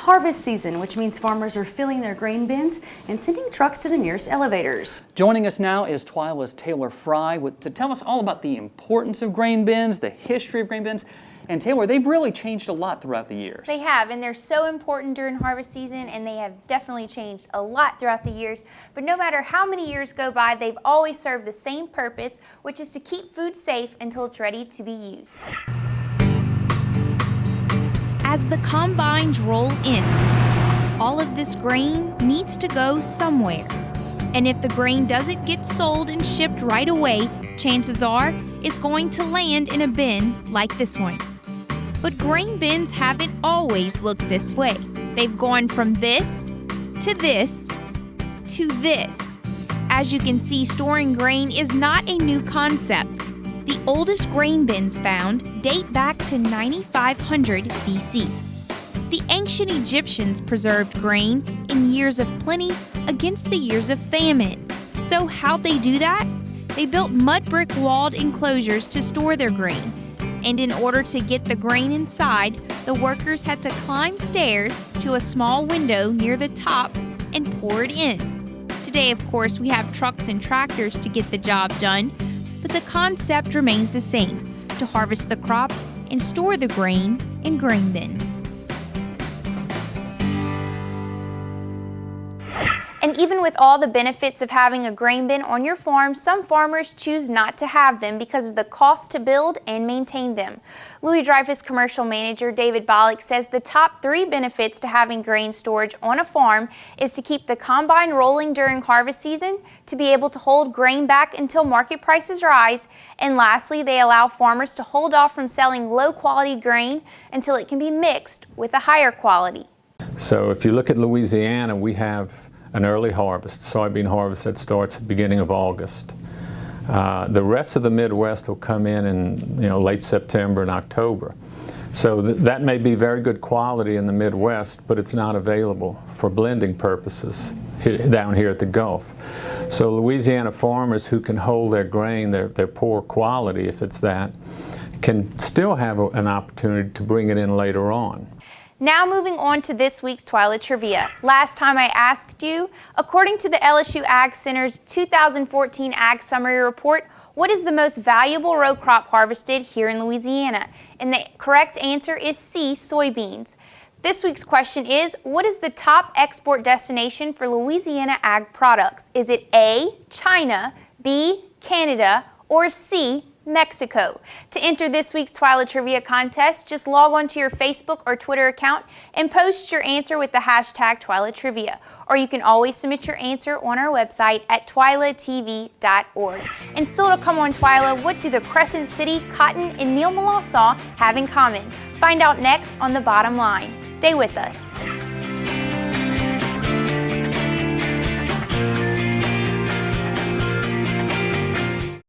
harvest season, which means farmers are filling their grain bins and sending trucks to the nearest elevators. Joining us now is Twyla's Taylor Fry to tell us all about the importance of grain bins, the history of grain bins. And Taylor, they've really changed a lot throughout the years. They have, and they're so important during harvest season, and they have definitely changed a lot throughout the years. But no matter how many years go by, they've always served the same purpose, which is to keep food safe until it's ready to be used. As the combines roll in, all of this grain needs to go somewhere. And if the grain doesn't get sold and shipped right away, chances are it's going to land in a bin like this one. But grain bins haven't always looked this way. They've gone from this to this to this. As you can see, storing grain is not a new concept. The oldest grain bins found date back to 9500 BC. The ancient Egyptians preserved grain in years of plenty against the years of famine. So how'd they do that? They built mud brick walled enclosures to store their grain. And in order to get the grain inside, the workers had to climb stairs to a small window near the top and pour it in. Today, of course, we have trucks and tractors to get the job done, but the concept remains the same, to harvest the crop and store the grain in grain bins. And even with all the benefits of having a grain bin on your farm, some farmers choose not to have them because of the cost to build and maintain them. Louis Dreyfus Commercial Manager David Bollock says the top 3 benefits to having grain storage on a farm is to keep the combine rolling during harvest season, to be able to hold grain back until market prices rise, and lastly, they allow farmers to hold off from selling low-quality grain until it can be mixed with a higher quality. So if you look at Louisiana, we have an early harvest, soybean harvest that starts at the beginning of August. The rest of the Midwest will come in late September and October. So that may be very good quality in the Midwest, but it's not available for blending purposes down here at the Gulf. So Louisiana farmers who can hold their grain, their poor quality, if it's that, can still have an opportunity to bring it in later on. Now moving on to this week's Twyla Trivia. Last time I asked you, according to the LSU Ag Center's 2014 Ag Summary Report, what is the most valuable row crop harvested here in Louisiana? And the correct answer is C, soybeans. This week's question is, what is the top export destination for Louisiana ag products? Is it A, China, B, Canada, or C, Mexico? To enter this week's Twyla Trivia contest, just log on to your Facebook or Twitter account and post your answer with the hashtag Twyla Trivia. Or you can always submit your answer on our website at twylatv.org. And still to come on Twyla, what do the Crescent City, Cotton, and Neal Molossaw have in common? Find out next on The Bottom Line. Stay with us.